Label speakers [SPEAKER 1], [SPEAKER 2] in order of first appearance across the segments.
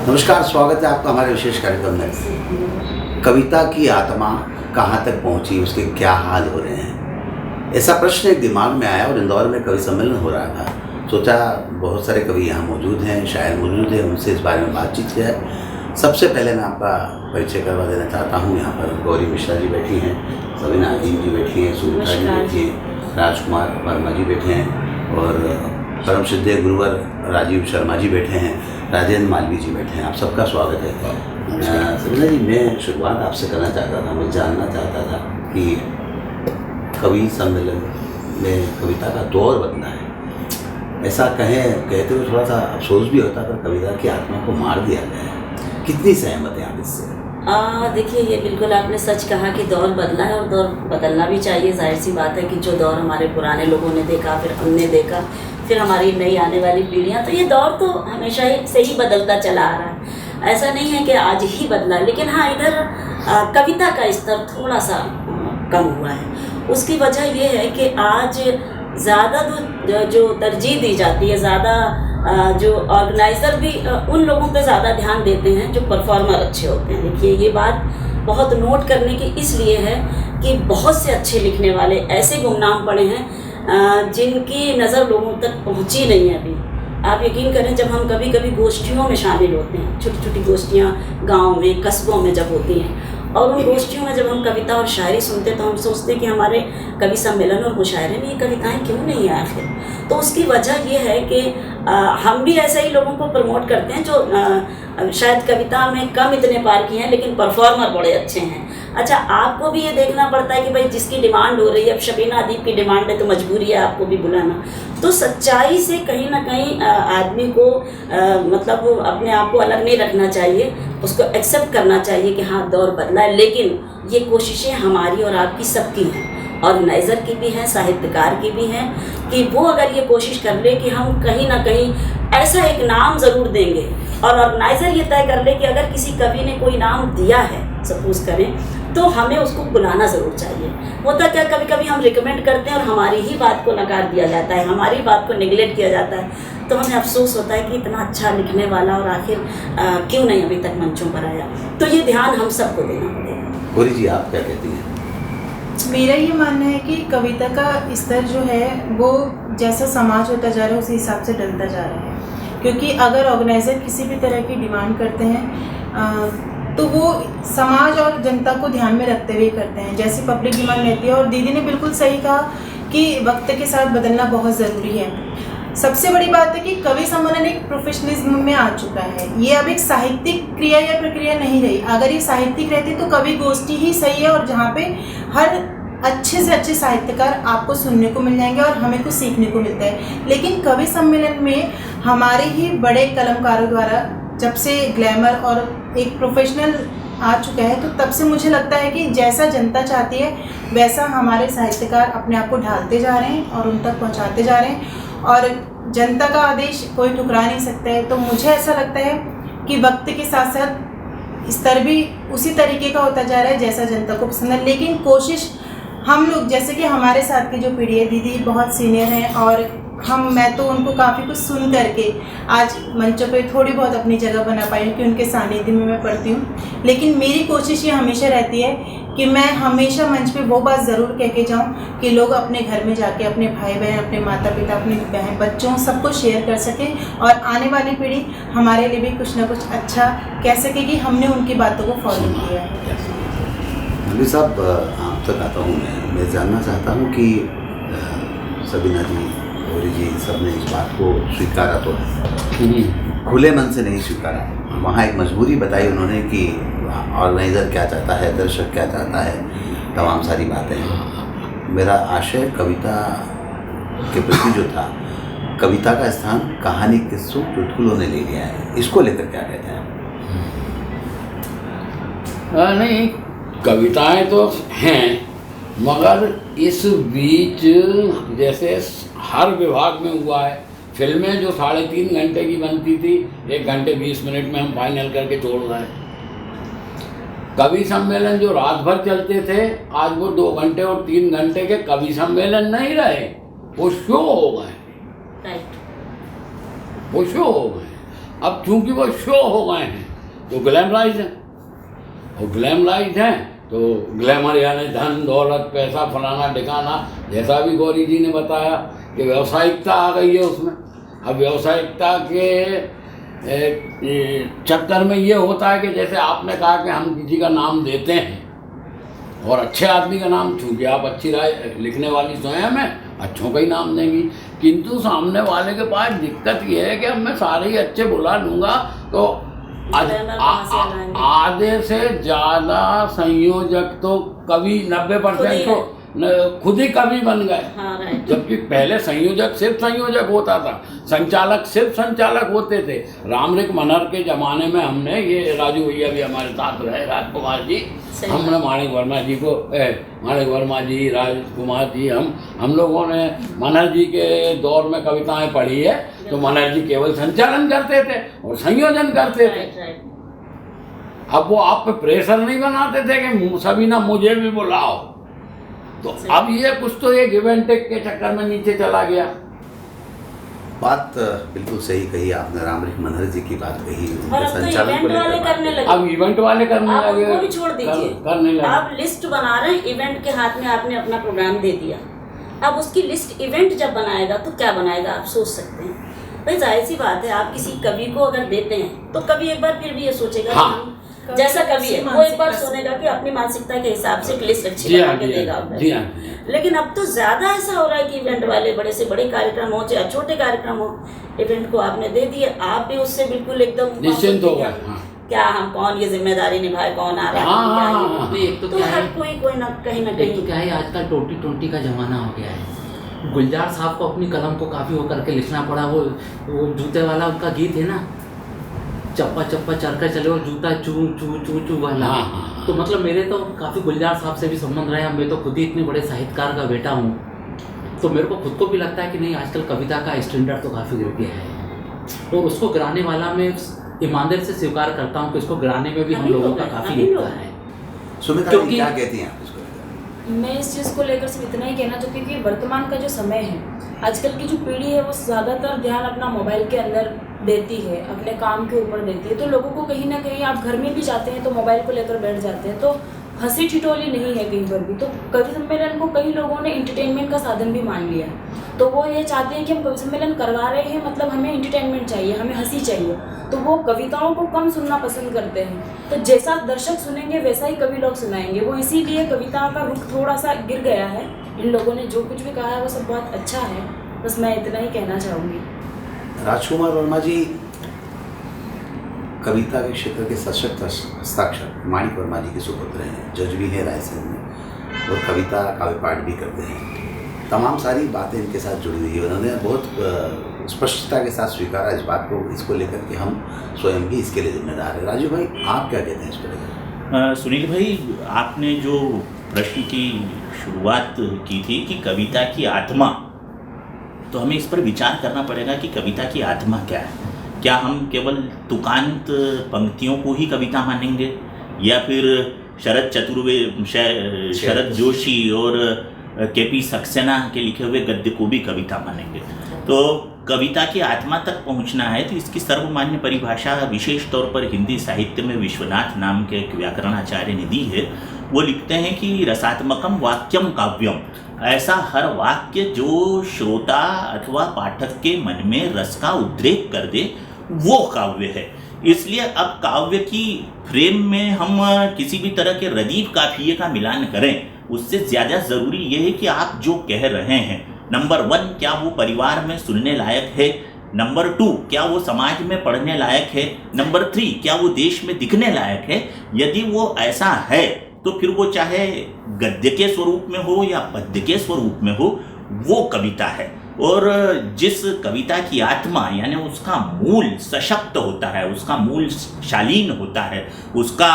[SPEAKER 1] नमस्कार, स्वागत है आपका हमारे विशेष कार्यक्रम में। कविता की आत्मा कहाँ तक पहुँची, उसके क्या हाल हो रहे हैं, ऐसा प्रश्न एक दिमाग में आया और इंदौर में कवि सम्मेलन हो रहा था। सोचा बहुत सारे कवि यहाँ मौजूद हैं, शायर मौजूद हैं, उनसे इस बारे में बातचीत किया है। सबसे पहले मैं आपका परिचय करवा देना चाहता हूँ। यहाँ पर गौरी मिश्रा जी बैठी हैं, सबीना अजीम जी बैठी हैं, सुनीता जी बैठी हैं, राजकुमार वर्मा जी बैठे हैं और परम सिद्धे गुरुवर राजीव शर्मा जी बैठे हैं, राजेंद्र मालवी जी बैठे हैं। आप सबका स्वागत है। सबीना जी, मैं शुरुआत आपसे करना चाहता था। मैं जानना चाहता था कि कवि सम्मेलन में कविता का दौर बदला है, ऐसा कहते हुए थोड़ा सा अफसोस भी होता, पर कविता की आत्मा को मार दिया गया है। कितनी सहमत है आप इससे?
[SPEAKER 2] देखिए, ये बिल्कुल आपने सच कहा कि दौर बदला है और दौर बदलना भी चाहिए। जाहिर सी बात है कि जो दौर हमारे पुराने लोगों ने देखा, फिर हमने देखा, फिर हमारी नई आने वाली पीढ़ियाँ, तो ये दौर तो हमेशा से ही बदलता चला आ रहा है। ऐसा नहीं है कि आज ही बदला, लेकिन हाँ, इधर कविता का स्तर थोड़ा सा कम हुआ है। उसकी वजह ये है कि आज ज़्यादा जो तरजीह दी जाती है, ज़्यादा जो ऑर्गेनाइज़र भी उन लोगों पे ज़्यादा ध्यान देते हैं जो परफॉर्मर अच्छे होते हैं। देखिए, ये बात बहुत नोट करने की इसलिए है कि बहुत से अच्छे लिखने वाले ऐसे गुमनाम पड़े हैं जिनकी नज़र लोगों तक पहुंची नहीं है अभी। आप यकीन करें, जब हम कभी कभी गोष्ठियों में शामिल होते हैं, छोटी छोटी गोष्ठियाँ गाँव में, कस्बों में जब होती हैं, और उन गोष्ठियों में जब हम कविता और शायरी सुनते हैं तो हम सोचते हैं कि हमारे कवि सम्मेलन और मुशायरे में ये कविताएं क्यों नहीं है आखिर। तो उसकी वजह ये है कि हम भी ऐसे ही लोगों को प्रमोट करते हैं जो शायद कविता में कम इतने पार किए हैं लेकिन परफॉर्मर बड़े अच्छे हैं। अच्छा, आपको भी ये देखना पड़ता है कि भाई जिसकी डिमांड हो रही है, अब शबीना अदीब की डिमांड है तो मजबूरी है आपको भी बुलाना। तो सच्चाई से कहीं ना कहीं आदमी को मतलब अपने आप को अलग नहीं रखना चाहिए, उसको एक्सेप्ट करना चाहिए कि हाँ, दौर बदला है। लेकिन ये कोशिशें हमारी और आपकी सबकी हैं, ऑर्गेनाइज़र की भी हैं, साहित्यकार की भी हैं, कि वो अगर ये कोशिश कर ले कि हम कहीं ना कहीं ऐसा एक नाम ज़रूर देंगे, और ऑर्गेनाइज़र ये तय कर ले कि अगर किसी कवि ने कोई नाम दिया है, सपोज करें, तो हमें उसको बुलाना ज़रूर चाहिए। होता क्या, कभी कभी हम रिकमेंड करते हैं और हमारी ही बात को नकार दिया जाता है, हमारी बात को निगलेक्ट किया जाता है, तो हमें अफसोस होता है कि इतना अच्छा लिखने वाला और आखिर क्यों नहीं अभी तक मंचों पर आया। तो ये ध्यान हम सबको देना पड़ेगा।
[SPEAKER 1] गौरी जी, आप क्या कहती हैं?
[SPEAKER 3] मेरा ये मानना है कि कविता का स्तर जो है वो जैसा समाज होता जा रहा है उसी हिसाब से ढलता जा रहा है। क्योंकि अगर ऑर्गेनाइज़र किसी भी तरह की डिमांड करते हैं तो वो समाज और जनता को ध्यान में रखते हुए करते हैं, जैसी पब्लिक डिमांड रहती है। और दीदी ने बिल्कुल सही कहा कि वक्त के साथ बदलना बहुत ज़रूरी है। सबसे बड़ी बात है कि कवि सम्मेलन एक प्रोफेशनलिज्म में आ चुका है। ये अब एक साहित्यिक क्रिया या प्रक्रिया नहीं रही। अगर ये साहित्यिक रहती तो कवि गोष्ठी ही सही है, और जहाँ पे हर अच्छे से अच्छे साहित्यकार आपको सुनने को मिल जाएंगे और हमें कुछ सीखने को मिलता है। लेकिन कवि सम्मेलन में हमारे ही बड़े कलमकारों द्वारा जब से ग्लैमर और एक प्रोफेशनल आ चुका है, तो तब से मुझे लगता है कि जैसा जनता चाहती है वैसा हमारे साहित्यकार अपने आप को ढालते जा रहे हैं और उन तक पहुंचाते जा रहे हैं, और जनता का आदेश कोई ठुकरा नहीं सकता है। तो मुझे ऐसा लगता है कि वक्त के साथ साथ स्तर भी उसी तरीके का होता जा रहा है जैसा जनता को पसंद है। लेकिन कोशिश हम लोग, जैसे कि हमारे साथ की जो पीढ़ी है, दीदी बहुत सीनियर हैं और मैं तो उनको काफ़ी कुछ सुन करके आज मंचों पे थोड़ी बहुत अपनी जगह बना पाई हूँ कि उनके सानिध्य में मैं पढ़ती हूँ। लेकिन मेरी कोशिश ये हमेशा रहती है कि मैं हमेशा मंच पे वो बात ज़रूर कह के जाऊँ कि लोग अपने घर में जाके अपने भाई बहन, अपने माता पिता, अपने बहन बच्चों सबको शेयर कर सकें, और आने वाली पीढ़ी हमारे लिए भी कुछ ना कुछ अच्छा कह सके कि हमने उनकी बातों को फॉलो किया है।
[SPEAKER 1] अभी साहब, आप तक आता हूँ मैं जानना चाहता हूँ कि सबीना जी, गौरी जी, सब ने इस बात को स्वीकारा तो खुले मन से नहीं स्वीकारा। वहाँ एक मजबूरी बताई उन्होंने कि ऑर्गेनाइज़र क्या चाहता है, दर्शक क्या चाहता है, तमाम सारी बातें। मेरा आशय कविता के प्रति जो था, कविता का स्थान कहानी, किस्सों, चुटकुलों ने ले लिया है। इसको लेकर क्या कहते हैं?
[SPEAKER 4] नहीं, कविताएं तो हैं, मगर इस बीच जैसे हर विभाग में हुआ है, फिल्में जो 3.5 घंटे की बनती थी 1 घंटे 20 मिनट में हम फाइनल करके छोड़ रहे हैं। कवि सम्मेलन जो रात भर चलते थे, आज वो 2 घंटे और 3 घंटे के कवि सम्मेलन नहीं रहे, वो शो हो गए, वो शो हो गए। अब चूंकि वो शो हो गए हैं तो ग्लैमराइज हैं, और ग्लैमराइज हैं तो ग्लैमर यानी धन दौलत पैसा फलाना ठिकाना, जैसा भी गौरी जी ने बताया कि व्यावसायिकता आ गई है उसमें। अब व्यावसायिकता के चक्कर में ये होता है कि जैसे आपने कहा कि हम किसी का नाम देते हैं और अच्छे आदमी का नाम, चूँकि आप अच्छी राय लिखने वाली स्वयं है, अच्छों का ही नाम देंगी, किंतु सामने वाले के पास दिक्कत ये है कि अब मैं सारे ही अच्छे बुला लूँगा तो आधे से ज़्यादा संयोजक तो कवि 90% तो खुद ही कवि बन गए।
[SPEAKER 2] हाँ,
[SPEAKER 4] जबकि पहले संयोजक सिर्फ संयोजक होता था, संचालक सिर्फ संचालक होते थे। रामरिक मनहर के ज़माने में हमने, ये राजू भैया भी हमारे साथ रहे, राजकुमार जी, हमने माणिक वर्मा जी को, माणिक वर्मा जी, राजकुमार जी, हम लोगों ने मनहर जी के दौर में कविताएं पढ़ी है। तो मनहर जी केवल संचालन करते थे और संयोजन करते थे। अब वो आप पे प्रेशर नहीं बनाते थे कि सभी ना मुझे भी बुलाओ। तो अब ये कुछ तो ये गिव एंड टेक के चक्कर में नीचे चला गया।
[SPEAKER 1] बात बिल्कुल सही कही आपने, रामरिक मनहर जी की बात कही।
[SPEAKER 2] और अब तो इवेंट वाले करने लगे,
[SPEAKER 4] अब इवेंट वाले करने लगे,
[SPEAKER 2] उनको भी छोड़ दीजिए,
[SPEAKER 4] करने लगे।
[SPEAKER 2] आप लिस्ट बना रहे हैं, इवेंट के हाथ में आपने अपना प्रोग्राम दे दिया, अब उसकी लिस्ट इवेंट जब बनाएगा तो क्या बनाएगा आप सोच सकते हैं। भाई जाहिर सी बात है, आप किसी कवि को अगर देते हैं तो कवि एक बार फिर भी ये सोचेगा
[SPEAKER 4] हाँ।
[SPEAKER 2] कि जैसा कवि है वो एक बार सुनेगा कि अपनी मानसिकता के हिसाब से एक लिस्ट अच्छी बना के देगा। लेकिन अब तो ज्यादा ऐसा हो रहा है कि इवेंट वाले बड़े से बड़े कार्यक्रम हो चाहे छोटे कार्यक्रम हो, इवेंट को आपने दे दिया, आप भी उससे बिल्कुल एकदम
[SPEAKER 4] निश्चिंत हो गए।
[SPEAKER 2] क्या हम कौन ये जिम्मेदारी निभाए, कौन आ रहा है,
[SPEAKER 5] एक
[SPEAKER 2] तो हर कोई ना कहीं ना कहीं।
[SPEAKER 5] क्या है, आजकल 2020 का जमाना हो गया है। गुलजार साहब को अपनी कलम को काफ़ी वो करके लिखना पड़ा। वो जूते वाला उनका गीत है ना, चप्पा चप्पा चरकर चले और जूता चू चू चू चू वाला। तो मतलब मेरे तो काफ़ी गुलजार साहब से भी संबंध रहे हैं। मैं तो खुद ही इतने बड़े साहित्यकार का बेटा हूँ, तो मेरे को खुद को भी लगता है कि नहीं, आजकल कविता का स्टैंडर्ड तो काफ़ी गिर गया है। और उसको गिराने वाला मैं ईमानदारी से स्वीकार करता हूँ कि उसको गिराने में भी हम लोगों का काफ़ी योगदान है।
[SPEAKER 1] सुमित्रा जी क्या कहती हैं आप इसको?
[SPEAKER 6] मैं इस चीज़ को लेकर सिर्फ इतना ही कहना चाहती हूँ कि वर्तमान का जो समय है, आजकल की जो पीढ़ी है वो ज़्यादातर ध्यान अपना मोबाइल के अंदर देती है, अपने काम के ऊपर देती है। तो लोगों को कहीं ना कहीं, आप घर में भी जाते हैं तो मोबाइल को लेकर बैठ जाते हैं, तो हंसी ठिठोली नहीं है कहीं पर भी। तो कवि सम्मेलन को कई लोगों ने एंटरटेनमेंट का साधन भी मान लिया, तो वो ये चाहते हैं कि हम कवि सम्मेलन करवा रहे हैं, मतलब हमें एंटरटेनमेंट चाहिए, हमें हंसी चाहिए, तो वो कविताओं को कम सुनना पसंद करते हैं। तो जैसा दर्शक सुनेंगे वैसा ही कवि लोग सुनाएंगे। वो इसीलिए कविता का रुख थोड़ा सा गिर गया है। इन लोगों ने जो कुछ भी कहा है वो सब बहुत अच्छा है, बस मैं इतना ही कहना चाहूँगी।
[SPEAKER 1] राजकुमार वर्मा जी कविता के क्षेत्र के सशक्त हस्ताक्षर माणिक वर्मा जी के सुपुत्र हैं, जज भी हैं रायसेन में, और कविता काव्य पाठ भी करते हैं। तमाम सारी बातें इनके साथ जुड़ी हुई है। उन्होंने बहुत स्पष्टता के साथ स्वीकारा इस बात को, इसको लेकर कि हम स्वयं भी इसके लिए जिम्मेदार हैं। राजू भाई आप क्या कहते हैं इसको लेकर?
[SPEAKER 7] सुनील भाई, आपने जो प्रश्न की शुरुआत की थी कि कविता की आत्मा, तो हमें इस पर विचार करना पड़ेगा कि कविता की आत्मा क्या है। क्या हम केवल तुकांत पंक्तियों को ही कविता मानेंगे, या फिर शरद जोशी और केपी सक्सेना के लिखे हुए गद्य को भी कविता मानेंगे? तो कविता की आत्मा तक पहुंचना है तो इसकी सर्वमान्य परिभाषा विशेष तौर पर हिंदी साहित्य में विश्वनाथ नाम के एक व्याकरणाचार्य ने दी है। वो लिखते हैं कि रसात्मकम वाक्यम काव्यम, ऐसा हर वाक्य जो श्रोता अथवा पाठक के मन में रस का उद्रेक कर दे वो काव्य है। इसलिए अब काव्य की फ्रेम में हम किसी भी तरह के रदीफ काफिये का मिलान करें, उससे ज़्यादा ज़रूरी यह है कि आप जो कह रहे हैं, नंबर 1 क्या वो परिवार में सुनने लायक है, नंबर 2 क्या वो समाज में पढ़ने लायक है, नंबर 3 क्या वो देश में दिखने लायक है। यदि वो ऐसा है तो फिर वो चाहे गद्य के स्वरूप में हो या पद्य के स्वरूप में हो, वो कविता है। और जिस कविता की आत्मा यानी उसका मूल सशक्त होता है, उसका मूल शालीन होता है, उसका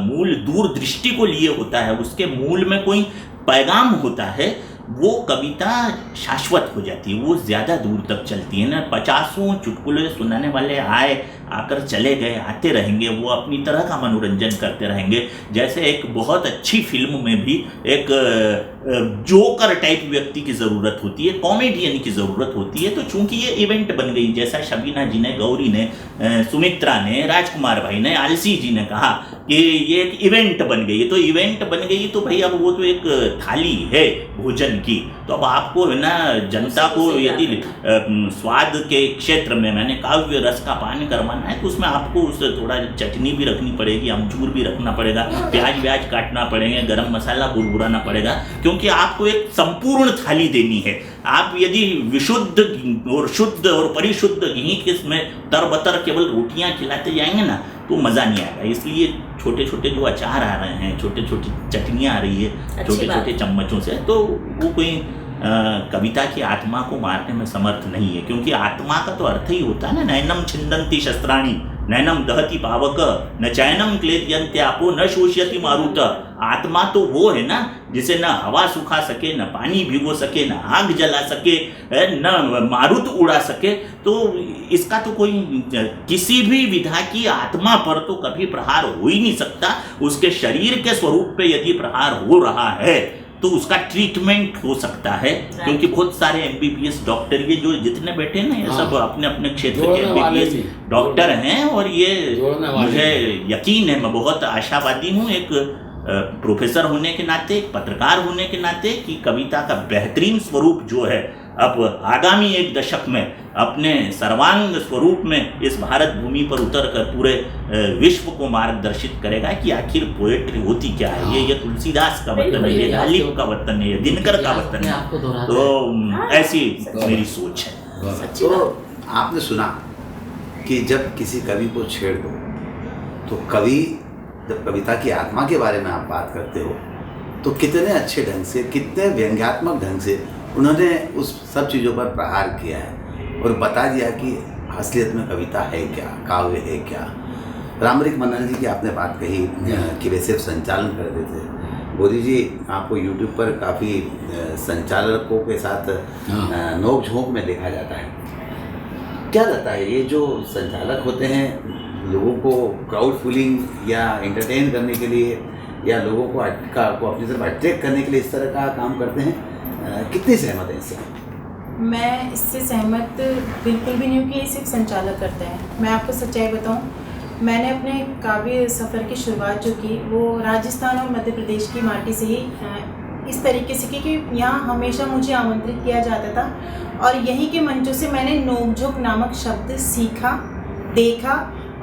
[SPEAKER 7] मूल दूरदृष्टि को लिए होता है, उसके मूल में कोई पैगाम होता है, वो कविता शाश्वत हो जाती है, वो ज़्यादा दूर तक चलती है ना। 50 चुटकुले सुनाने वाले आए, आकर चले गए, आते रहेंगे, वो अपनी तरह का मनोरंजन करते रहेंगे। जैसे एक बहुत अच्छी फिल्म में भी एक जोकर टाइप व्यक्ति की ज़रूरत होती है, कॉमेडियन की ज़रूरत होती है। तो चूंकि ये इवेंट बन गई, जैसा शबीना जी ने, गौरी ने, सुमित्रा ने, राजकुमार भाई ने, आलसी जी ने कहा कि ये एक इवेंट बन गई, तो इवेंट बन गई तो भाई अब वो तो एक थाली है भोजन की, तो अब आपको है ना जनता को यदि स्वाद के क्षेत्र में मैंने काव्य रस का पान करवाना है तो उसमें आपको उस थोड़ा चटनी भी रखनी पड़ेगी, अमचूर भी रखना पड़ेगा, प्याज व्याज काटना पड़ेंगे, गरम मसाला बुरबुराना पड़ेगा, क्योंकि आपको एक संपूर्ण थाली देनी है। आप यदि विशुद्ध और शुद्ध और परिशुद्ध घी के इसमें तरबतर केवल रोटियां खिलाते जाएंगे ना तो मज़ा नहीं आएगा। इसलिए छोटे छोटे जो अचार आ रहे हैं, छोटे छोटे चटनियाँ आ रही है छोटे छोटे चम्मचों से, तो वो कोई कविता की आत्मा को मारने में समर्थ नहीं है, क्योंकि आत्मा का तो अर्थ ही होता है ना, नैनम छिंदन्ति शस्त्राणि नैनम दहति पावक न चैनम क्लेदयन्त्यापो न शोष्यति मारुत। आत्मा तो वो है ना जिसे न हवा सुखा सके, न पानी भिगो सके, न आग जला सके, न मारुत उड़ा सके। तो इसका तो कोई किसी भी विधा की आत्मा पर तो कभी प्रहार हो ही नहीं सकता। उसके शरीर के स्वरूप पे यदि प्रहार हो रहा है तो उसका ट्रीटमेंट हो सकता है, क्योंकि बहुत सारे MBBS डॉक्टर, ये जो जितने बैठे ना, ये सब अपने अपने क्षेत्र के MBBS डॉक्टर हैं, और ये मुझे यकीन है, मैं बहुत आशावादी हूँ एक प्रोफेसर होने के नाते, एक पत्रकार होने के नाते, कि कविता का बेहतरीन स्वरूप जो है अब आगामी एक दशक में अपने सर्वांग स्वरूप में इस भारत भूमि पर उतर कर पूरे विश्व को मार्गदर्शित करेगा कि आखिर पोएट्री होती क्या है। ये तुलसीदास का वतन है, ये गालिब का वतन है, ये दिनकर का वतन है। तो ऐसी मेरी सोच है।
[SPEAKER 1] तो आपने सुना कि जब किसी कवि को छेड़ दो तो कवि जब कविता की आत्मा के बारे में आप बात करते हो तो कितने अच्छे ढंग से, कितने व्यंग्यात्मक ढंग से उन्होंने उस सब चीज़ों पर प्रहार किया है और बता दिया कि असलियत में कविता है क्या, काव्य है क्या। रामरिक मन्ना जी की आपने बात कही कि वे सिर्फ संचालन करते थे। गौरी जी, आपको यूट्यूब पर काफ़ी संचालकों के साथ नोक झोंक में देखा जाता है। क्या लगता है ये जो संचालक होते हैं लोगों को क्राउड फुलिंग या एंटरटेन करने के लिए या लोगों को अपनी तरफ अट्रैक्ट करने के लिए इस तरह का काम करते हैं, कितनी सहमत है इससे?
[SPEAKER 3] मैं इससे सहमत बिल्कुल भी नहीं हूँ कि ये सिर्फ संचालक करते हैं। मैं आपको सच्चाई बताऊँ, मैंने अपने काव्य सफ़र की शुरुआत जो की वो राजस्थान और मध्य प्रदेश की माटी से ही इस तरीके से की कि यहाँ हमेशा मुझे आमंत्रित किया जाता था और यहीं के मंचों से मैंने नोकझोंक नामक शब्द सीखा, देखा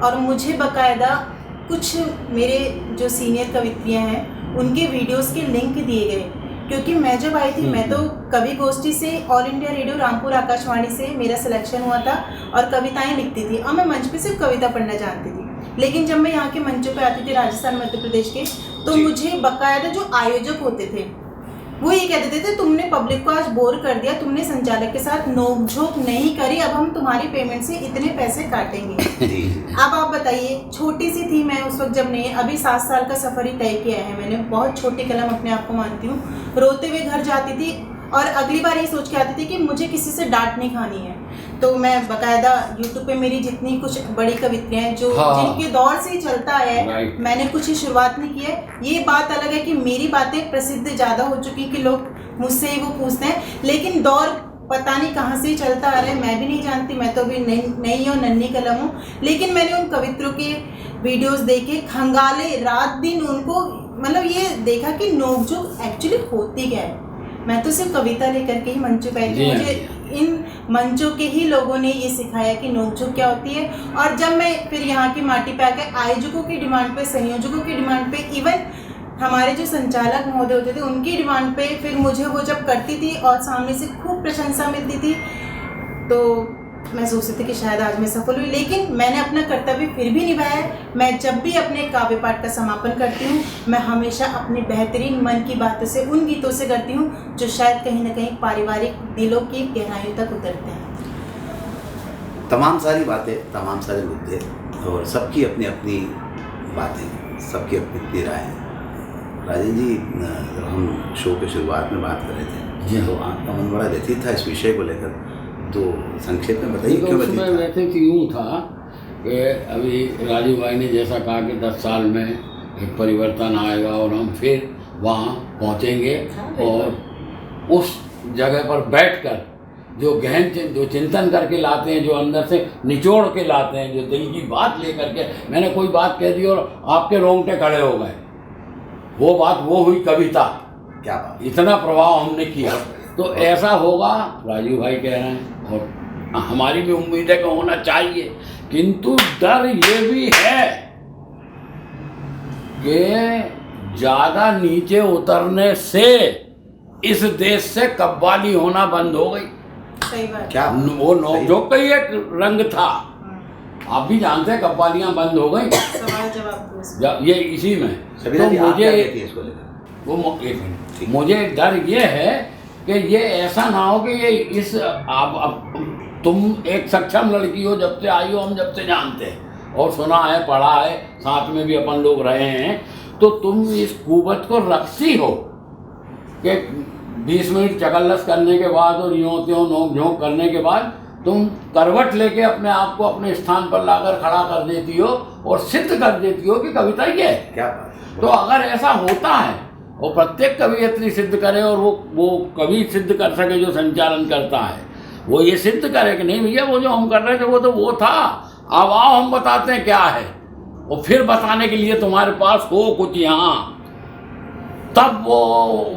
[SPEAKER 3] और मुझे बाकायदा कुछ मेरे जो सीनियर कवित्रियाँ हैं उनके वीडियोस के लिंक दिए गए, क्योंकि मैं जब आई थी मैं तो कवि गोष्ठी से all India radio Rampur Akashvani से मेरा सिलेक्शन हुआ था और कविताएं लिखती थी और मैं मंच पे सिर्फ कविता पढ़ना जानती थी। लेकिन जब मैं यहाँ के मंचों पे आती थी राजस्थान मध्य प्रदेश के, तो मुझे बाकायदा जो आयोजक होते थे वो ये कह देते थे तुमने पब्लिक को आज बोर कर दिया, तुमने संचालक के साथ नोकझोंक नहीं करी, अब हम तुम्हारी पेमेंट से इतने पैसे काटेंगे। अब आप बताइए, छोटी सी थी मैं उस वक्त जब नहीं, अभी 7 साल का सफ़र ही तय किया है मैंने, बहुत छोटी कलम अपने आप को मानती हूँ। रोते हुए घर जाती थी और अगली बार ये सोच के आती थी कि मुझे किसी से डांट नहीं खानी है। तो मैं बाकायदा यूट्यूब पे मेरी जितनी कुछ बड़ी कविताएं हैं जो जिनके दौर से ही चलता आया है, मैंने कुछ ही शुरुआत नहीं की है। ये बात अलग है कि मेरी बातें प्रसिद्ध ज़्यादा हो चुकी कि लोग मुझसे ही वो पूछते हैं, लेकिन दौर पता नहीं कहाँ से ही चलता आ रहा है, मैं भी नहीं जानती, मैं तो अभी नई और नन्ही कलम हूँ। लेकिन मैंने उन कवित्रों के वीडियोस देखे, खंगाले रात दिन उनको, मतलब ये देखा कि नोकझोंक एक्चुअली होती क्या है। मैं तो सिर्फ कविता लेकर के ही मंचों पे आई थी, मुझे इन मंचों के ही लोगों ने ये सिखाया कि नोकझोंक क्या होती है। और जब मैं फिर यहाँ की माटी पे आकर आयोजकों की डिमांड पे, संयोजकों की डिमांड पे, इवन हमारे जो संचालक महोदय होते थे उनकी डिमांड पे फिर मुझे वो जब करती थी और सामने से खूब प्रशंसा मिलती थी, तो मैं सोचती थी कि शायद आज मैं सफल हुई। लेकिन मैंने अपना कर्तव्य फिर भी निभाया। मैं जब भी अपने काव्य पाठ का समापन करती हूँ, मैं हमेशा अपने बेहतरीन मन की बातों से, उन गीतों से करती हूँ जो शायद कहीं ना कहीं पारिवारिक दिलों की गहराइयों तक उतरते हैं।
[SPEAKER 1] तमाम सारी बातें, तमाम सारे मुद्दे और सबकी अपनी अपनी बातें, सबकी अपनी अपनी राय। राजेश जी, जब हम शो के शुरुआत में बात कर रहे थे तो आपका मन बड़ा व्यथित था इस विषय को लेकर, तो संक्षेप में बताइए क्यों व्यथित था?
[SPEAKER 4] वैसे यूँ था कि अभी राजीव भाई ने जैसा कहा कि 10 साल में एक परिवर्तन आएगा और हम फिर वहाँ पहुँचेंगे और उस जगह पर बैठकर जो गहन जो चिंतन करके लाते हैं, जो अंदर से निचोड़ के लाते हैं, जो दिल की बात लेकर के, मैंने कोई बात कह दी और आपके रोंगटे खड़े हो गए, वो बात वो हुई कविता।
[SPEAKER 1] क्या बात,
[SPEAKER 4] इतना प्रभाव हमने किया। तो ऐसा होगा, राजीव भाई कह रहे हैं और हमारी भी उम्मीद है कि होना चाहिए, किंतु डर ये भी है कि ज़्यादा नीचे उतरने से इस देश से कव्वाली होना बंद हो गई।
[SPEAKER 3] सही बात।
[SPEAKER 1] क्या
[SPEAKER 4] वो नोकझोंक का ही एक रंग था। आप भी जानते हैं कव्वालियाँ बंद हो गई।
[SPEAKER 3] सवाल जवाब
[SPEAKER 4] ये इसी में
[SPEAKER 1] सबीना
[SPEAKER 4] तो
[SPEAKER 1] जी, आप क्या
[SPEAKER 4] मुझे
[SPEAKER 1] कहती हैं इसको लेकर?
[SPEAKER 4] वो एक मिनट, मुझे डर ये है कि ये ऐसा ना हो कि ये इस अब तुम एक सक्षम लड़की हो, जब से आई हो, हम जब से जानते हैं और सुना है, पढ़ा है, साथ में भी अपन लोग रहे हैं, तो तुम इस कुवत को रखती हो कि 20 मिनट चकल्लस करने के बाद और यूँ त्यों नोक झोंक करने के बाद तुम करवट लेके अपने आप को अपने स्थान पर लाकर खड़ा कर देती हो और सिद्ध कर देती हो कि कविता ये है।
[SPEAKER 1] क्या बात।
[SPEAKER 4] तो अगर ऐसा होता है और प्रत्येक कवियत्री सिद्ध करे और वो कवि सिद्ध कर सके जो संचालन करता है, वो ये सिद्ध करे कि नहीं भैया वो जो हम कर रहे थे वो तो वो था, अब आओ हम बताते हैं क्या है, और फिर बताने के लिए तुम्हारे पास हो कुछ यहाँ, तब वो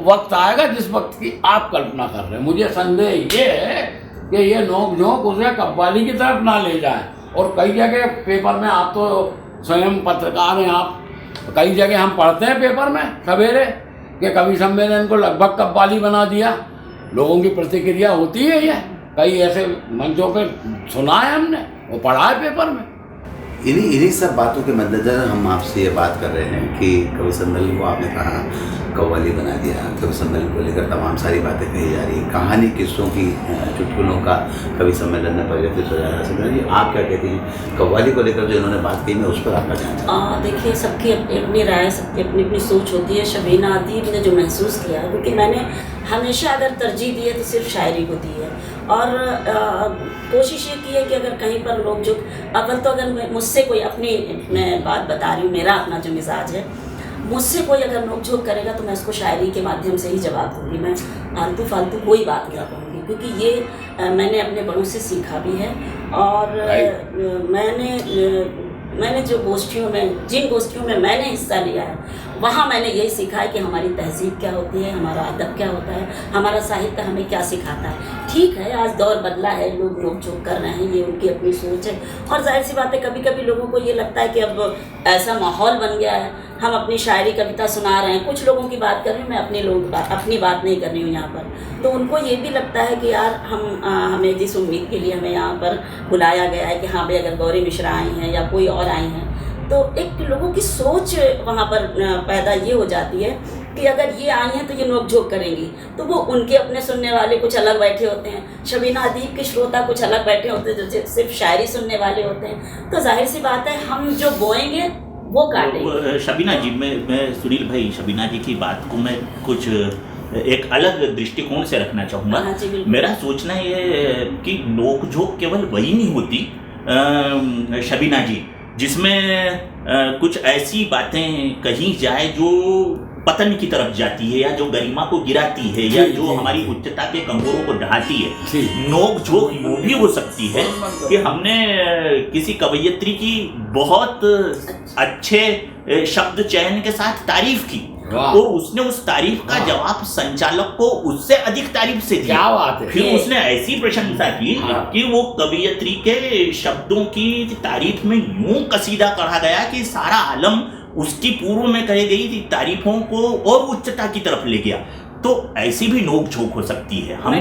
[SPEAKER 4] वक्त आएगा जिस वक्त की आप कल्पना कर रहे हैं। मुझे संदेह ये है कि ये नोक झोंक उसे कव्वाली की तरफ ना ले जाए। और कई जगह पेपर में, आप तो स्वयं पत्रकार हैं, आप कई जगह हम पढ़ते हैं पेपर में सवेरे कि कवि सम्मेलन को लगभग कव्वाली बना दिया। लोगों की प्रतिक्रिया होती है, ये कई ऐसे मंचों पर सुना है हमने, वो पढ़ा है पेपर में।
[SPEAKER 1] इन्हीं सब बातों के मद्देनजर हम आपसे ये बात कर रहे हैं कि कवि सम्मेलन को आपने कहा कव्वाली बना दिया, कवि सम्मेलन को लेकर तमाम सारी बातें कही जा रही हैं, कहानी किस्सों की चुटकुलों का कवि सम्मेलन में परिवर्तित हो जा रहा है। सम्मेलन जी, आप क्या कहती हैं कव्वाली को लेकर जो इन्होंने बात कही, मैं उस पर आपका ध्यान।
[SPEAKER 2] देखिए, सबकी अपनी अपनी राय, सबकी अपनी अपनी सोच होती है। शबीना अदीब ने जो महसूस किया, क्योंकि मैंने हमेशा अगर तरजीह दी है तो सिर्फ शायरी को दी है, और कोशिश ये की है कि अगर कहीं पर लोग जो अव्वल तो अगर मुझसे कोई अपनी, मैं बात बता रही हूँ, मेरा अपना जो मिजाज है, मुझसे कोई अगर नोकझोंक करेगा तो मैं उसको शायरी के माध्यम से ही जवाब दूँगी। मैं आलतू फालतू कोई बात नहीं कहूँगी, क्योंकि ये मैंने अपने बड़ों से सीखा भी है। और मैंने जो गोष्ठियों में, जिन गोष्ठियों में मैंने हिस्सा लिया है, वहाँ मैंने यही सीखा है कि हमारी तहजीब क्या होती है, हमारा अदब क्या होता है, हमारा साहित्य हमें क्या सिखाता है। ठीक है, आज दौर बदला है, लोग नोक-झोंक कर रहे हैं, ये उनकी अपनी सोच है। और जाहिर सी बात है, कभी कभी लोगों को ये लगता है कि अब ऐसा माहौल बन गया है, हम अपनी शायरी कविता सुना रहे हैं। कुछ लोगों की बात कर रही हूँ मैं, अपनी बात नहीं कर रही हूँ यहाँ पर। तो उनको ये भी लगता है कि यार हमें जिस उम्मीद के लिए हमें यहाँ पर बुलाया गया है कि हाँ भाई, अगर गौरी मिश्रा आई हैं या कोई और आई हैं, तो एक लोगों की सोच वहाँ पर पैदा ये हो जाती है कि अगर ये आई हैं तो ये नोक-झोंक करेंगी। तो वो उनके अपने सुनने वाले कुछ अलग बैठे होते हैं, शबीना अदीब के श्रोता कुछ अलग बैठे होते हैं जो सिर्फ शायरी सुनने वाले होते हैं। तो जाहिर सी बात है, हम जो बोएंगे वो काटेंगे।
[SPEAKER 7] शबीना जी, मैं सुनील भाई शबीना जी की बात को मैं कुछ एक अलग दृष्टिकोण से रखना चाहूँगा।
[SPEAKER 2] हाँ जी,
[SPEAKER 7] मेरा सोचना ये कि नोक-झोंक केवल वही नहीं होती शबीना जी, जिसमें कुछ ऐसी बातें कही जाए जो पतन की तरफ जाती है, या जो गरिमा को गिराती है, या जो हमारी उच्चता के कंगोरों को ढाती है। नोक-झोंक यूँ भी हो सकती है कि हमने किसी कवयित्री की बहुत अच्छे शब्द चयन के साथ तारीफ की, तो उसने उस तारीफ का जवाब संचालक को उससे अधिक तारीफ से दिया।
[SPEAKER 4] क्या बात है।
[SPEAKER 7] फिर उसने ऐसी प्रशंसा की कि वो कवियत्री के शब्दों की तारीफ में यूं कसीदा कहा गया कि सारा आलम उसकी पूर्व में कही गई तारीफों को और उच्चता की तरफ ले गया। तो ऐसी भी नोक-झोंक हो सकती है। हम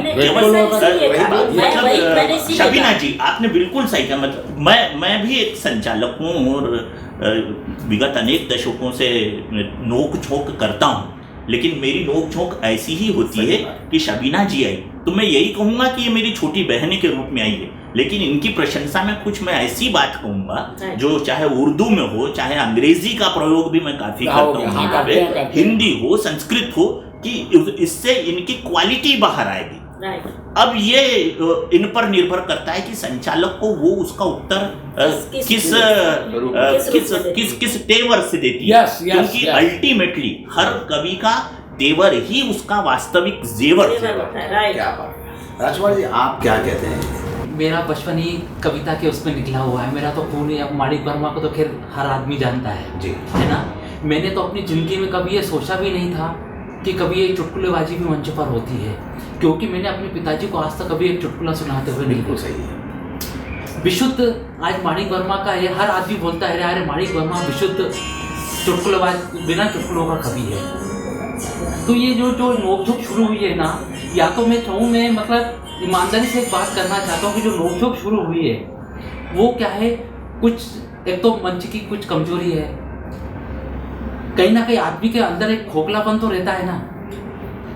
[SPEAKER 7] शबीना जी, आपने बिल्कुल सही कहा। मतलब मैं भी एक संचालक हूँ और विगत अनेक दशकों से नोक-झोंक करता हूँ, लेकिन मेरी नोक-झोंक ऐसी ही होती है कि शबीना जी आई तो मैं यही कहूँगा कि ये मेरी छोटी बहन के रूप में आई है, लेकिन इनकी प्रशंसा में कुछ मैं ऐसी बात कहूँगा जो चाहे उर्दू में हो, चाहे अंग्रेजी का प्रयोग भी मैं काफी करता हूँ, हिंदी हो, संस्कृत हो, कि इससे इनकी क्वालिटी बाहर आएगी।
[SPEAKER 2] राइट।
[SPEAKER 7] अब ये इन पर निर्भर करता है कि संचालक को वो उसका उत्तर किस तेवर से देती है, क्योंकि अल्टीमेटली हर कवि का तेवर ही उसका वास्तविक जेवर है।
[SPEAKER 1] क्या बात। राजकुमार जी, आप क्या कहते हैं?
[SPEAKER 5] मेरा बचपन ही कविता के उसमें निकला हुआ है, मेरा तो खून है। माणिक वर्मा को तो खैर हर आदमी जानता है
[SPEAKER 1] जी,
[SPEAKER 5] है ना। मैंने तो अपनी ज़िंदगी में कभी ये सोचा भी नहीं था कि कभी एक चुटकुलेबाजी भी मंच पर होती है, क्योंकि मैंने अपने पिताजी को आज तक कभी एक चुटकुला सुनाते हुए नहीं
[SPEAKER 1] बिल्कुल सही है।
[SPEAKER 5] विशुद्ध आज माणिक वर्मा का है, हर आदमी बोलता है अरे माणिक वर्मा विशुद्ध चुटकुलेबाज, बिना चुटकुलों का कवि है। तो ये जो नोकझोंक शुरू हुई है ना, या तो मैं चाहूँ, मैं मतलब ईमानदारी से एक बात करना चाहता हूँ कि जो नोकझोंक शुरू हुई है वो क्या है, कुछ एक तो मंच की कुछ कमजोरी है, कहीं ना कहीं आदमी के अंदर एक खोखलापन तो रहता है ना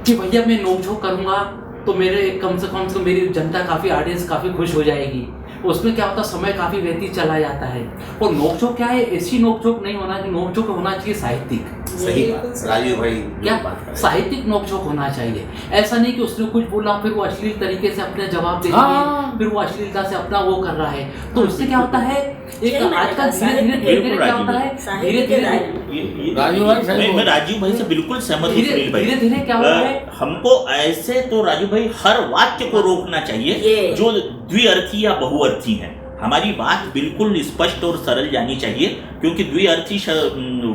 [SPEAKER 5] कि भैया मैं नोकझोंक करूँगा तो मेरे कम से कम मेरी जनता काफ़ी, ऑडियंस काफ़ी खुश हो जाएगी। उसमें क्या होता है, समय काफ़ी व्यतीत चला जाता है। और नोकझोंक क्या है, ऐसी नोकझोंक नहीं होना चाहिए, नोकझोंक होना चाहिए साहित्यिक।
[SPEAKER 1] सही बात, राजीव भाई
[SPEAKER 5] क्या साहित्यिक नोकझोंक होना चाहिए। ऐसा नहीं कि उसने कुछ बोला फिर वो अश्लील तरीके से अपने जवाब दे दिए, फिर वो अश्लीलता से अपना वो कर रहा है, तो उससे क्या होता है, एक आजकल धीरे धीरे क्या होता है, धीरे धीरे
[SPEAKER 7] मैं राजीव भाई से बिल्कुल सहमत हूँ।
[SPEAKER 5] धीरे धीरे क्या होता है,
[SPEAKER 7] हमको ऐसे तो राजीव भाई हर वाक्य को रोकना चाहिए जो द्विअर्थी या बहुअर्थी है। हमारी बात बिल्कुल स्पष्ट और सरल जानी चाहिए, क्योंकि द्विअर्थी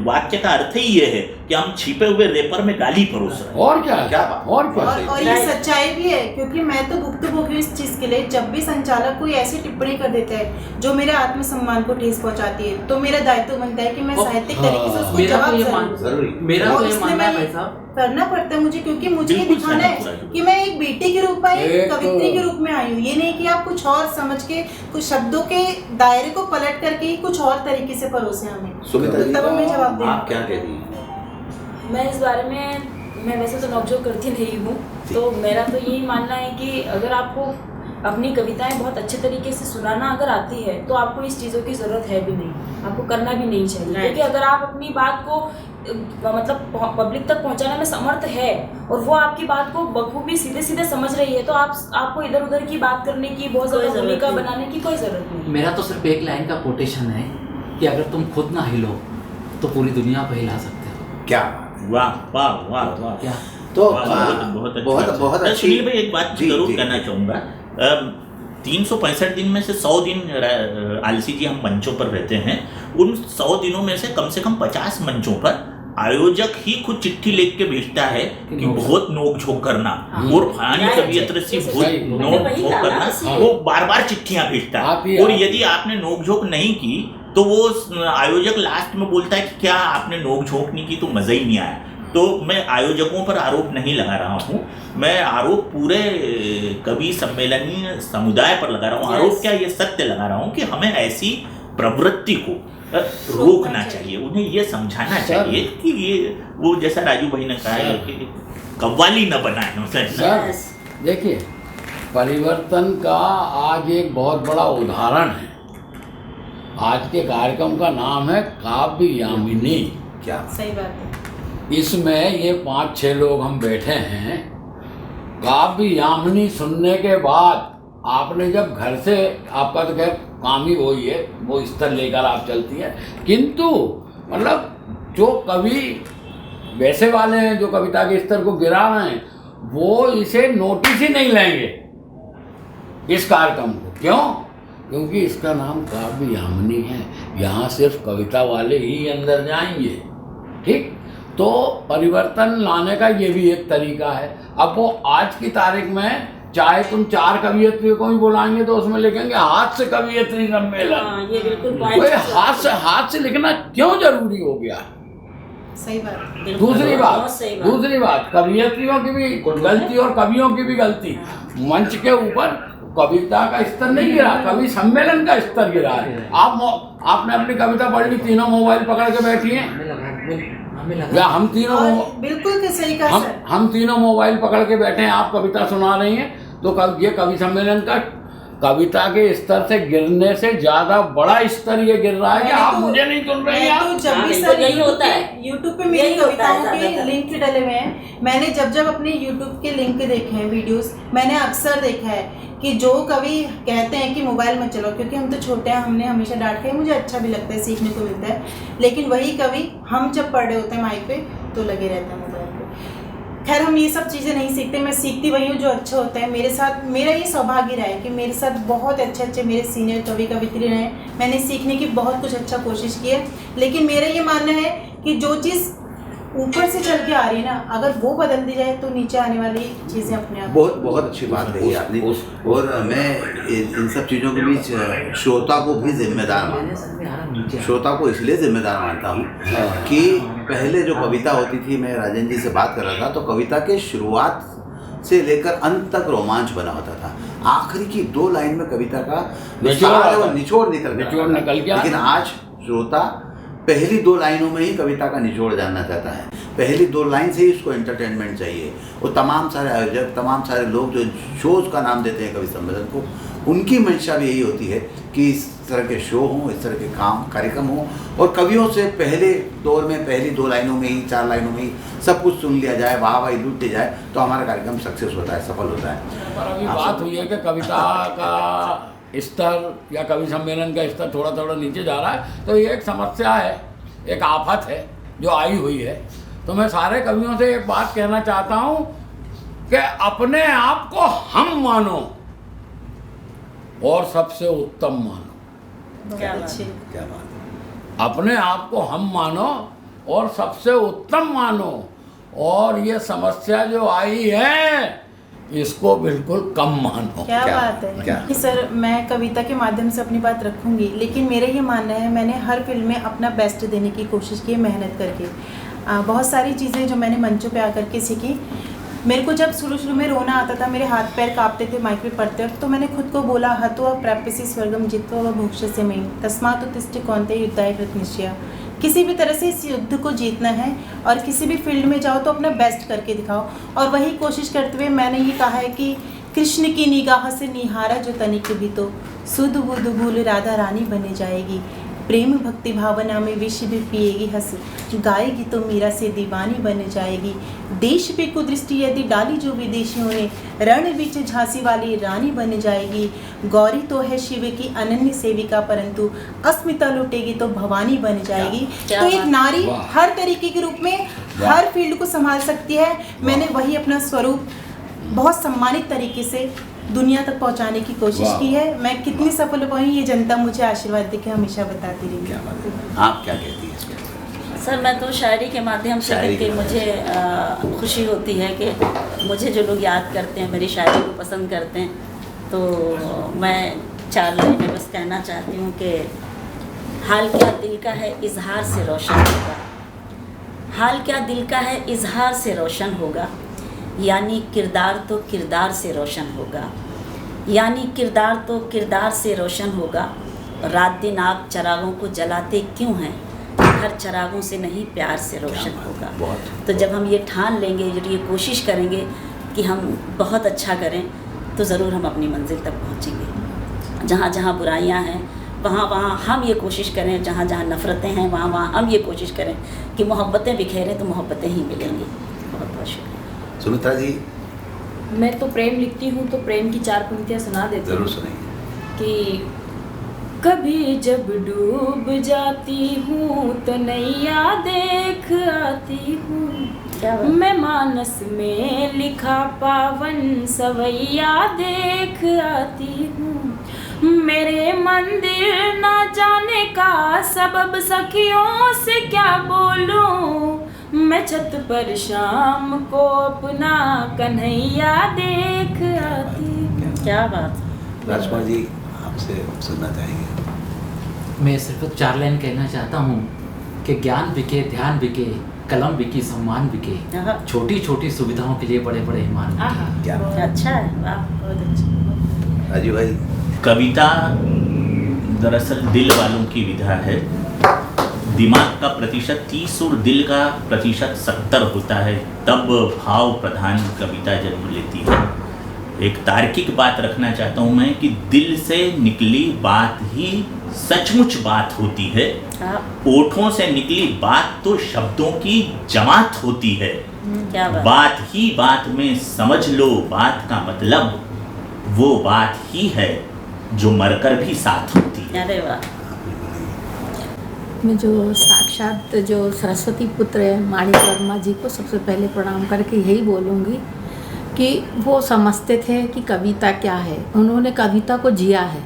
[SPEAKER 7] वाक्य का अर्थ ही ये है कि हम छिपे हुए रेपर में गाली परोस रहे हैं।
[SPEAKER 4] और क्या
[SPEAKER 1] बात,
[SPEAKER 3] और ये सच्चाई भी है, क्योंकि मैं तो भुक्तभोगी हूँ इस चीज़ के लिए। जब भी संचालक कोई ऐसी टिप्पणी कर देता है जो मेरे आत्मसम्मान को ठेस पहुंचाती है, तो मेरा दायित्व बनता है कि मैं साहित्यिक तरीके से उसको जवाब
[SPEAKER 1] जरूरी
[SPEAKER 3] करना पड़ता है मुझे, क्योंकि मुझे ये दिखाना है कि मैं एक बेटी के रूप में, एक कवित्री के रूप में आई हूँ। ये नहीं कि आप कुछ और समझ के कुछ शब्दों के दायरे को पलट करके ही कुछ और तरीके से परोसे हमें।
[SPEAKER 1] सुमित्रा जी,
[SPEAKER 3] तब मैं जवाब दूँ।
[SPEAKER 1] आप क्या कहती हैं?
[SPEAKER 6] मैं इस बारे में, मैं वैसे तो नोकझोंक करती नहीं हूँ, तो मेरा तो यही मानना है कि अगर आपको अपनी कविताएं बहुत अच्छे तरीके से सुनाना अगर आती है तो आपको इस चीज़ों की ज़रूरत है भी नहीं, आपको करना भी नहीं चाहिए। क्योंकि अगर आप अपनी बात को मतलब पब्लिक तक पहुंचाने में समर्थ है और वो आपकी बात को बखूबी सीधे सीधे समझ रही है, तो आपको इधर उधर की बात करने की, बहुत ज़्यादा भूमिका बनाने की कोई ज़रूरत नहीं।
[SPEAKER 5] मेरा तो सिर्फ एक लाइन का कोटेशन है कि अगर तुम खुद ना हिलो तो पूरी दुनिया को हिला सकते हो।
[SPEAKER 1] क्या
[SPEAKER 7] वाह वाह वाह वाह,
[SPEAKER 5] क्या
[SPEAKER 1] तो
[SPEAKER 7] बहुत अच्छी। सुनील भाई, एक बात जरूर कहना चाहूँगा, 365 दिन में से 100 दिन आलसी जी हम मंचों पर रहते हैं। उन 100 दिनों में से कम 50 मंचों पर आयोजक ही खुद चिट्ठी लिख के भेजता है कि बहुत नोक-झोंक करना और फलानी तबीयत से बहुत नोक-झोंक करना, वो बार-बार चिट्ठियां भेजता है। और यदि आपने नोक-झोंक नहीं की तो वो आयोजक लास्ट में बोलता है कि क्या आपने नोक-झोंक नहीं की तो मजा ही नहीं आया। तो मैं आयोजकों पर आरोप नहीं लगा रहा हूँ, मैं आरोप पूरे कवि सम्मेलनीय समुदाय पर लगा रहा हूँ। आरोप क्या, ये सत्य लगा रहा हूँ कि हमें ऐसी प्रवृत्ति को रोकना चाहिए, उन्हें ये समझाना चाहिए कि ये वो जैसा राजू भाई ने कहा है कि कव्वाली न बनाए।
[SPEAKER 4] सर देखिए, परिवर्तन का आज एक बहुत बड़ा उदाहरण है। आज के कार्यक्रम का नाम है काव्य यामिनी।
[SPEAKER 1] क्या
[SPEAKER 3] सही बात है।
[SPEAKER 4] इसमें ये 5-6 लोग हम बैठे हैं। काव्य यामिनी सुनने के बाद आपने जब घर से, आपका तो खैर काम ही वही है, वो स्तर लेकर आप चलती है, किंतु मतलब जो कवि वैसे वाले हैं जो कविता के स्तर को गिरा रहे हैं, वो इसे नोटिस ही नहीं लेंगे इस कार्यक्रम को। क्यों? क्योंकि इसका नाम काव्य यामिनी है, यहाँ सिर्फ कविता वाले ही अंदर जाएंगे। ठीक, तो परिवर्तन लाने का ये भी एक तरीका है। अब वो आज की तारीख में चाहे तुम 4 कवियत्री को ही बुलाएंगे तो उसमें लिखेंगे हाथ से कवियत्री सम्मेलन।
[SPEAKER 2] ये बिल्कुल
[SPEAKER 4] हाथ से लिखना क्यों जरूरी हो गया?
[SPEAKER 3] सही बात।
[SPEAKER 4] दूसरी बात कवियत्रियों की भी गलती और कवियों की भी गलती। मंच के ऊपर कविता का स्तर नहीं गिरा, कवि सम्मेलन का स्तर गिरा है। आपने अपनी कविता पढ़ ली, तीनों मोबाइल पकड़ के बैठी हैं, या हम तीनों
[SPEAKER 3] बिल्कुल सही कहा
[SPEAKER 4] हम तीनों मोबाइल पकड़ के बैठे हैं, आप कविता सुना रही हैं, तो ये कवि सम्मेलन का कविता के स्तर से गिरने से ज्यादा बड़ा स्तर ये गिर रहा है कि आप मुझे नहीं सुन रहे हैं।
[SPEAKER 3] तो जब भी
[SPEAKER 2] बिल्कुल यही होता है।
[SPEAKER 3] यूट्यूब पे मेरी
[SPEAKER 2] यही होता है
[SPEAKER 3] कविताओं के
[SPEAKER 2] ज़्यादातर।
[SPEAKER 3] लिंक डले हुए हैं। मैंने जब अपने यूट्यूब के लिंक देखे हैं वीडियोस, मैंने अक्सर देखा है कि जो कवि कहते हैं कि मोबाइल मत चलाओ, क्योंकि हम तो छोटे हैं, हमने हमेशा डांट खाई, मुझे अच्छा भी लगता है, सीखने को मिलता है, लेकिन वही कवि हम जब पढ़ रहे होते हैं माइक पे तो लगे रहते हैं मोबाइल पे। खैर हम ये सब चीज़ें नहीं सीखते, मैं सीखती वही हूँ जो अच्छा होता है। मेरे साथ मेरा ये सौभाग्य रहा है कि मेरे साथ बहुत अच्छे मेरे सीनियर कवि कवित्री रहे हैं। मैंने सीखने की बहुत कुछ अच्छा कोशिश की है, लेकिन मेरा ये मानना है कि जो चीज़ ऊपर से चल के आ रही है ना, अगर वो बदल दी जाए तो नीचे आने वाली चीज़ें अपने आप।
[SPEAKER 1] बहुत अच्छी बात कही आपने। और मैं इन सब चीज़ों के बीच श्रोता को भी जिम्मेदार मानता हूँ। श्रोता को इसलिए जिम्मेदार मानता हूँ कि पहले जो कविता होती थी, मैं राजन जी से बात कर रहा था, तो कविता के शुरुआत से लेकर अंत तक रोमांच बना होता था। आखिरी की 2 लाइन में कविता का निचोड़ निकल गया। लेकिन आज श्रोता पहली 2 लाइनों में ही कविता का निचोड़ जानना चाहता है, पहली 2 लाइन से ही उसको एंटरटेनमेंट चाहिए। वो तमाम सारे आयोजक, तमाम सारे लोग जो शोज का नाम देते हैं कवि सम्मेलन को, उनकी मंशा भी यही होती है कि इस तरह के शो हों, इस तरह के कार्यक्रम हों, और कवियों से पहले दौर में पहली 2 लाइनों में ही, 4 लाइनों में ही सब कुछ सुन लिया जाए, वाह लूट ली जाए, तो हमारा कार्यक्रम सक्सेस होता है, सफल होता है।
[SPEAKER 4] पर अभी बात हुई है कि कविता का स्तर या कवि सम्मेलन का स्तर थोड़ा थोड़ा नीचे जा रहा है, तो ये एक समस्या है, एक आफत है जो आई हुई है। तो मैं सारे कवियों से एक बात कहना चाहता हूँ कि अपने आप को हम मानो और सबसे उत्तम मानो।
[SPEAKER 2] क्या बात है।
[SPEAKER 1] क्या बात है।
[SPEAKER 4] अपने आप को हम मानो और सबसे उत्तम मानो, और ये समस्या जो आई है इसको बिल्कुल कम मानो।
[SPEAKER 3] क्या बात है कि सर, मैं कविता के माध्यम से अपनी बात रखूंगी, लेकिन मेरा ये मानना है, मैंने हर फिल्म में अपना बेस्ट देने की कोशिश की है, मेहनत करके। बहुत सारी चीज़ें जो मैंने मंचों पे आकर के सीखी। मेरे को जब शुरू में रोना आता था, मेरे हाथ पैर कांपते थे माइक पे पढ़ते वक्त, तो मैंने खुद को बोला, हतो प्राप्यसि स्वर्गम जित्वा व भोक्ष्यसे मयि तस्मात् उत्तिष्ठ कौन्तेय युद्धाय कृतनिश्चयः। किसी भी तरह से इस युद्ध को जीतना है और किसी भी फील्ड में जाओ तो अपना बेस्ट करके दिखाओ। और वही कोशिश करते हुए मैंने ये कहा है कि कृष्ण की निगाह से निहारा जो तनिक भी तो सुध बुध भूल राधा रानी बने जाएगी। प्रेम भक्ति भावना में विष भी पिएगी हंस, गाएगी तो मीरा से दीवानी बन जाएगी। देश पे कुदृष्टि यदि डाली जो विदेशियों ने, रण बीच झांसी वाली रानी बन जाएगी। गौरी तो है शिव की अनन्य सेविका, परंतु अस्मिता लुटेगी तो भवानी बन जाएगी। तो एक नारी हर तरीके के रूप में हर फील्ड को संभाल सकती है। मैंने वही अपना स्वरूप बहुत सम्मानित तरीके से दुनिया तक पहुंचाने की कोशिश की है। मैं कितनी सफल हुई ये जनता मुझे आशीर्वाद देके हमेशा बताती रही।
[SPEAKER 1] क्या बात है। आप क्या कहती हैं इसमें?
[SPEAKER 2] सर, मैं तो शायरी के माध्यम से लिख के मुझे खुशी होती है कि मुझे जो लोग याद करते हैं, मेरी शायरी को पसंद करते हैं, तो मैं 4 लाइनें बस कहना चाहती हूँ कि हाल क्या दिल का है इजहार से रोशन होगा, हाल क्या दिल का है इजहार से रोशन होगा, यानी किरदार तो किरदार से रोशन होगा, यानी किरदार तो किरदार से रोशन होगा। रात दिन आप चरागों को जलाते क्यों हैं, हर चरागों से नहीं प्यार से रोशन होगा। तो जब हम ये ठान लेंगे, जब ये कोशिश करेंगे कि हम बहुत अच्छा करें, तो ज़रूर हम अपनी मंजिल तक पहुँचेंगे। जहाँ जहाँ बुराइयाँ हैं वहाँ वहाँ हम ये कोशिश करें, जहाँ जहाँ नफ़रतें हैं वहाँ वहाँ हम ये कोशिश करें कि मोहब्बतें बिखेरें तो मोहब्बतें ही मिलेंगी। बहुत बहुत शुक्रिया।
[SPEAKER 1] सुमित्रा जी,
[SPEAKER 6] मैं तो प्रेम लिखती हूँ तो प्रेम की 4 पंक्तियाँ सुना देती हूँ।
[SPEAKER 1] जरूर सुनाइए।
[SPEAKER 6] कि कभी जब डूब जाती हूँ तो नैया देख आती हूँ, मैं मानस में लिखा पावन सवैया देख आती हूँ। मेरे मंदिर ना जाने का सबब सखियों से क्या बोलूं, मैं छत पर शाम को अपना कन्हैया देख आती।
[SPEAKER 2] क्या बात।
[SPEAKER 1] राजकुमार जी, आपसे सुनना चाहेंगे।
[SPEAKER 5] मैं सिर्फ 4 लाइन कहना चाहता हूँ कि ज्ञान बिके, ध्यान बिके, कलम बिकी, सम्मान बिके, छोटी छोटी सुविधाओं के लिए बड़े बड़े ईमान बिके।
[SPEAKER 1] क्या
[SPEAKER 2] अच्छा है, वाह, बहुत अच्छा।
[SPEAKER 1] राजीव भाई,
[SPEAKER 7] कविता दरअसल दिल वालों की विधा है। दिमाग का प्रतिशत 30 और दिल का प्रतिशत 70 होता है, तब भाव प्रधान कविता जन्म लेती है। एक तार्किक बात रखना चाहता हूँ मैं कि दिल से निकली बात ही सचमुच बात होती है। ओठों से निकली बात तो शब्दों की जमात होती है।
[SPEAKER 2] क्या
[SPEAKER 7] बात ही बात में समझ लो बात का मतलब, वो बात ही है जो मरकर भी साथ होती है।
[SPEAKER 2] अरे वाह।
[SPEAKER 8] मैं जो साक्षात जो सरस्वती पुत्र है माणिक वर्मा जी को सबसे पहले प्रणाम करके यही बोलूँगी कि वो समझते थे कि कविता क्या है। उन्होंने कविता को जिया है।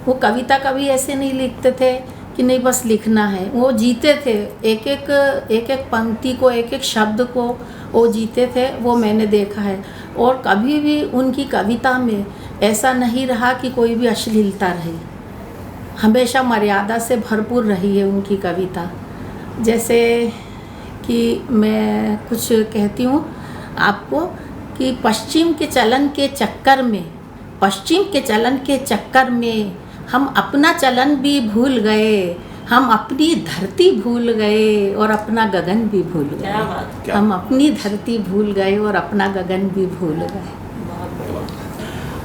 [SPEAKER 8] वो कविता कभी ऐसे नहीं लिखते थे कि नहीं बस लिखना है, वो जीते थे। एक एक पंक्ति को, एक एक शब्द को वो जीते थे, वो मैंने देखा है। और कभी भी उनकी कविता में ऐसा नहीं रहा कि कोई भी अश्लीलता रही, हमेशा मर्यादा से भरपूर रही है उनकी कविता। जैसे कि मैं कुछ कहती हूँ आपको कि पश्चिम के चलन के चक्कर में हम अपना चलन भी भूल गए, हम अपनी धरती भूल गए और अपना गगन भी भूल गए। हम अपनी धरती भूल गए और अपना गगन भी भूल गए।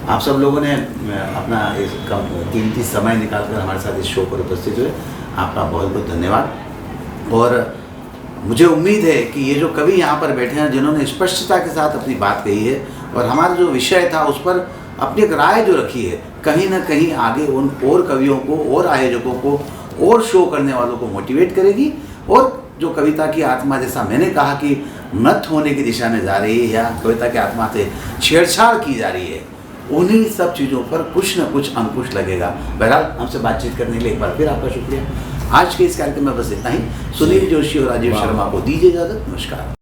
[SPEAKER 1] आप सब लोगों ने अपना इस कीमती समय निकालकर हमारे साथ इस शो पर उपस्थित हुए, आपका बहुत बहुत धन्यवाद। और मुझे उम्मीद है कि ये जो कवि यहाँ पर बैठे हैं जिन्होंने स्पष्टता के साथ अपनी बात कही है और हमारा जो विषय था उस पर अपनी एक राय जो रखी है, कहीं ना कहीं आगे उन और कवियों को और आयोजकों को और शो करने वालों को मोटिवेट करेगी। और जो कविता की आत्मा, जैसा मैंने कहा कि मृत होने की दिशा में जा रही है या कविता की आत्मा से छेड़छाड़ की जा रही है, उन्हीं सब चीज़ों पर कुछ न कुछ अंकुश लगेगा। बहरहाल हमसे बातचीत करने के लिए एक बार फिर आपका शुक्रिया। आज के इस कार्यक्रम में बस इतना ही। सुनील जोशी और राजीव शर्मा को दीजिए इजाज़त। नमस्कार।